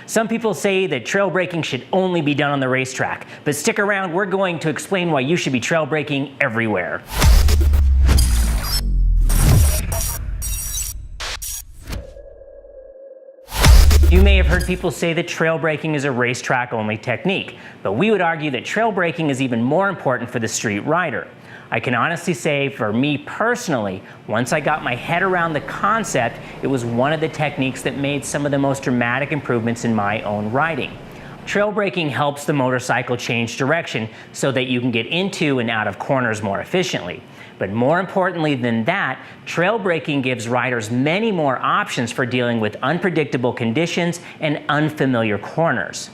Some people say that trail braking should only be done on the racetrack, but stick around, we're going to explain why you should be trail braking everywhere. You may have heard people say that trail braking is a racetrack-only technique, but we would argue that trail braking is even more important for the street rider. I can honestly say, for me personally, once I got my head around the concept, it was one of the techniques that made some of the most dramatic improvements in my own riding. Trail braking helps the motorcycle change direction so that you can get into and out of corners more efficiently. But more importantly than that, trail braking gives riders many more options for dealing with unpredictable conditions and unfamiliar corners.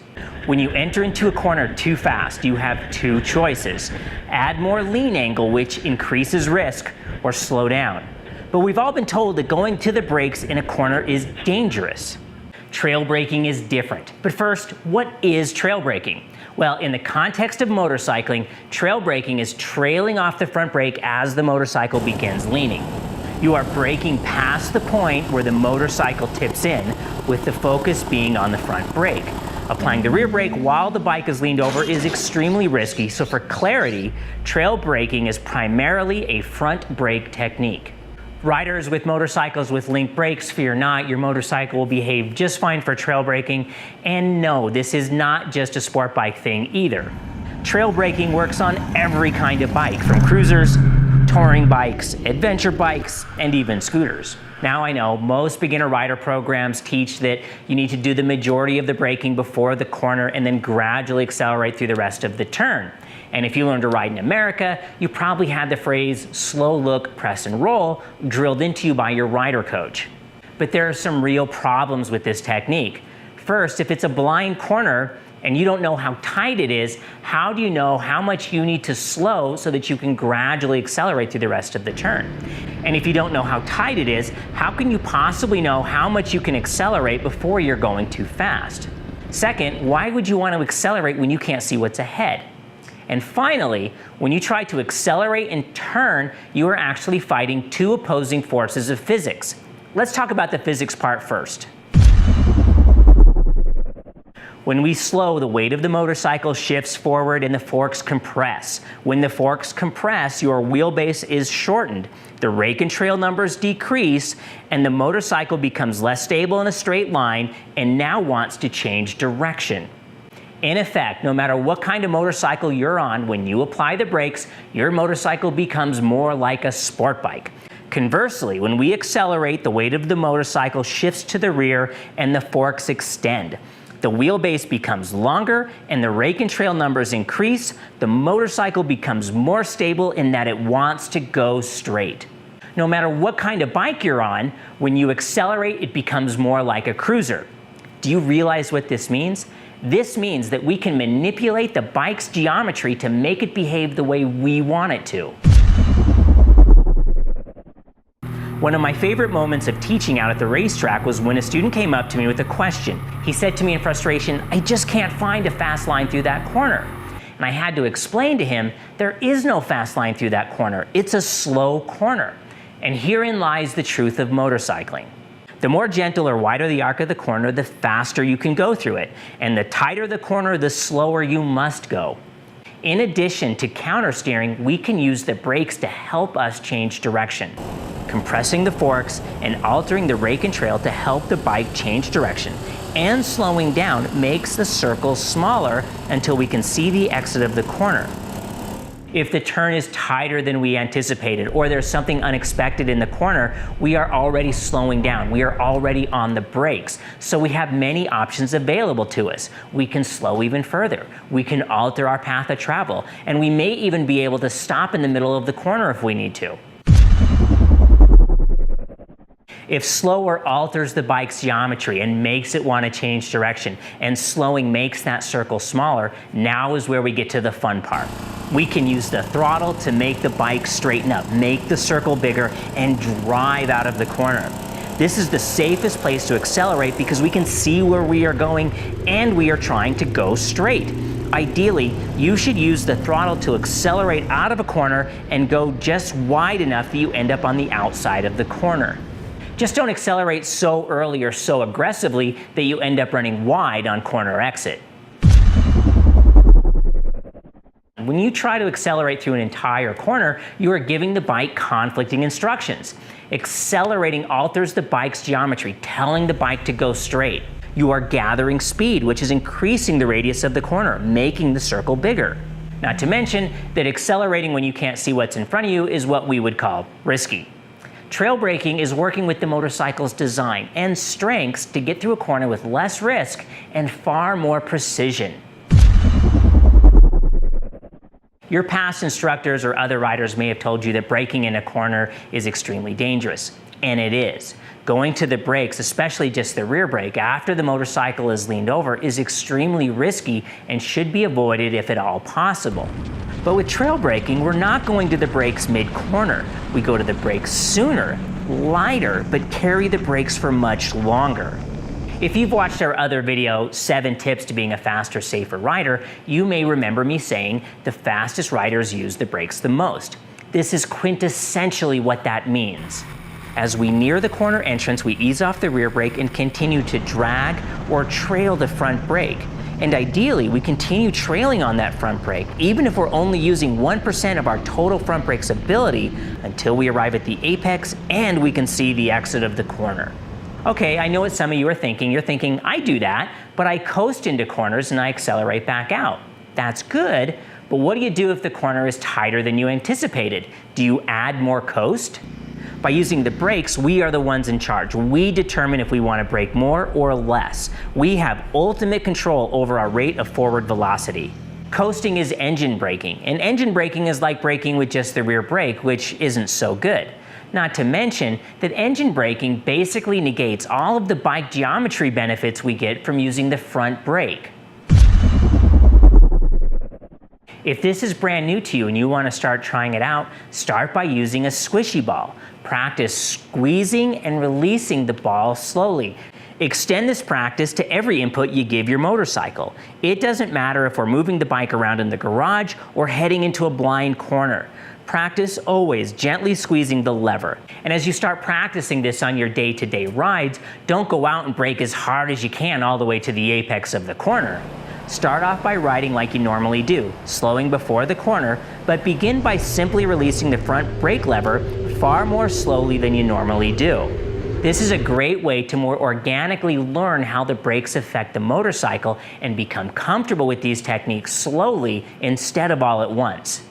When you enter into a corner too fast, you have two choices: add more lean angle, which increases risk, or slow down. But we've all been told that going to the brakes in a corner is dangerous. Trail braking is different. But first, what is trail braking? Well, in the context of motorcycling, trail braking is trailing off the front brake as the motorcycle begins leaning. You are braking past the point where the motorcycle tips in, with the focus being on the front brake. Applying the rear brake while the bike is leaned over is extremely risky, so for clarity, trail braking is primarily a front brake technique. Riders with motorcycles with linked brakes, fear not, your motorcycle will behave just fine for trail braking. And no, this is not just a sport bike thing either. Trail braking works on every kind of bike, from cruisers, touring bikes, adventure bikes, and even scooters. Now I know most beginner rider programs teach that you need to do the majority of the braking before the corner and then gradually accelerate through the rest of the turn. And if you learn to ride in America, you probably had the phrase slow look, press and roll drilled into you by your rider coach. But there are some real problems with this technique. First, if it's a blind corner and you don't know how tight it is, how do you know how much you need to slow so that you can gradually accelerate through the rest of the turn? And if you don't know how tight it is, how can you possibly know how much you can accelerate before you're going too fast? Second, why would you want to accelerate when you can't see what's ahead? And finally, when you try to accelerate and turn, you are actually fighting two opposing forces of physics. Let's talk about the physics part first. When we slow, the weight of the motorcycle shifts forward and the forks compress. When the forks compress, your wheelbase is shortened, the rake and trail numbers decrease, and the motorcycle becomes less stable in a straight line and now wants to change direction. In effect, no matter what kind of motorcycle you're on, when you apply the brakes, your motorcycle becomes more like a sport bike. Conversely, when we accelerate, the weight of the motorcycle shifts to the rear and the forks extend. The wheelbase becomes longer and the rake and trail numbers increase. The motorcycle becomes more stable in that it wants to go straight. No matter what kind of bike you're on, when you accelerate, it becomes more like a cruiser. Do you realize what this means? This means that we can manipulate the bike's geometry to make it behave the way we want it to. One of my favorite moments of teaching out at the racetrack was when a student came up to me with a question. He said to me in frustration, "I just can't find a fast line through that corner." And I had to explain to him, there is no fast line through that corner. It's a slow corner. And herein lies the truth of motorcycling. The more gentle or wider the arc of the corner, the faster you can go through it. And the tighter the corner, the slower you must go. In addition to counter steering, we can use the brakes to help us change direction, compressing the forks and altering the rake and trail to help the bike change direction. And slowing down makes the circle smaller until we can see the exit of the corner. If the turn is tighter than we anticipated, or there's something unexpected in the corner, we are already slowing down. We are already on the brakes. So we have many options available to us. We can slow even further. We can alter our path of travel. And we may even be able to stop in the middle of the corner if we need to. If slower alters the bike's geometry and makes it want to change direction, and slowing makes that circle smaller, now is where we get to the fun part. We can use the throttle to make the bike straighten up, make the circle bigger, and drive out of the corner. This is the safest place to accelerate because we can see where we are going and we are trying to go straight. Ideally, you should use the throttle to accelerate out of a corner and go just wide enough that you end up on the outside of the corner. Just don't accelerate so early or so aggressively that you end up running wide on corner exit. When you try to accelerate through an entire corner, you are giving the bike conflicting instructions. Accelerating alters the bike's geometry, telling the bike to go straight. You are gathering speed, which is increasing the radius of the corner, making the circle bigger. Not to mention that accelerating when you can't see what's in front of you is what we would call risky. Trail braking is working with the motorcycle's design and strengths to get through a corner with less risk and far more precision. Your past instructors or other riders may have told you that braking in a corner is extremely dangerous, and it is. Going to the brakes, especially just the rear brake, after the motorcycle is leaned over is extremely risky and should be avoided if at all possible. But with trail braking, we're not going to the brakes mid-corner. We go to the brakes sooner, lighter, but carry the brakes for much longer. If you've watched our other video, 7 Tips to Being a Faster, Safer Rider, you may remember me saying the fastest riders use the brakes the most. This is quintessentially what that means. As we near the corner entrance, we ease off the rear brake and continue to drag or trail the front brake. And ideally, we continue trailing on that front brake, even if we're only using 1% of our total front brake's ability until we arrive at the apex and we can see the exit of the corner. Okay, I know what some of you are thinking. You're thinking, I do that, but I coast into corners and I accelerate back out. That's good, but what do you do if the corner is tighter than you anticipated? Do you add more coast? By using the brakes, we are the ones in charge. We determine if we want to brake more or less. We have ultimate control over our rate of forward velocity. Coasting is engine braking, and engine braking is like braking with just the rear brake, which isn't so good. Not to mention that engine braking basically negates all of the bike geometry benefits we get from using the front brake. If this is brand new to you and you want to start trying it out, start by using a squishy ball. Practice squeezing and releasing the ball slowly. Extend this practice to every input you give your motorcycle. It doesn't matter if we're moving the bike around in the garage or heading into a blind corner. Practice always gently squeezing the lever. And as you start practicing this on your day-to-day rides, don't go out and brake as hard as you can all the way to the apex of the corner. Start off by riding like you normally do, slowing before the corner, but begin by simply releasing the front brake lever far more slowly than you normally do. This is a great way to more organically learn how the brakes affect the motorcycle and become comfortable with these techniques slowly instead of all at once.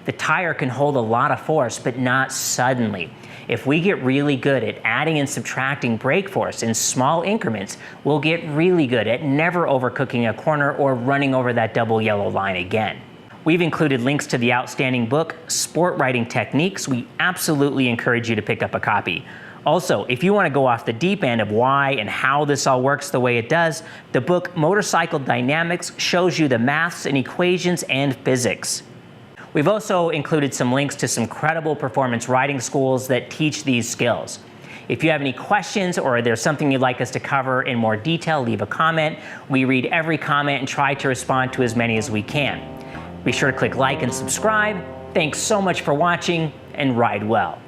The tire can hold a lot of force, but not suddenly. If we get really good at adding and subtracting brake force in small increments, we'll get really good at never overcooking a corner or running over that double yellow line again. We've included links to the outstanding book, Sport Riding Techniques. We absolutely encourage you to pick up a copy. Also, if you want to go off the deep end of why and how this all works the way it does, the book Motorcycle Dynamics shows you the maths and equations and physics. We've also included some links to some credible performance riding schools that teach these skills. If you have any questions or there's something you'd like us to cover in more detail, leave a comment. We read every comment and try to respond to as many as we can. Be sure to click like and subscribe. Thanks so much for watching, and ride well.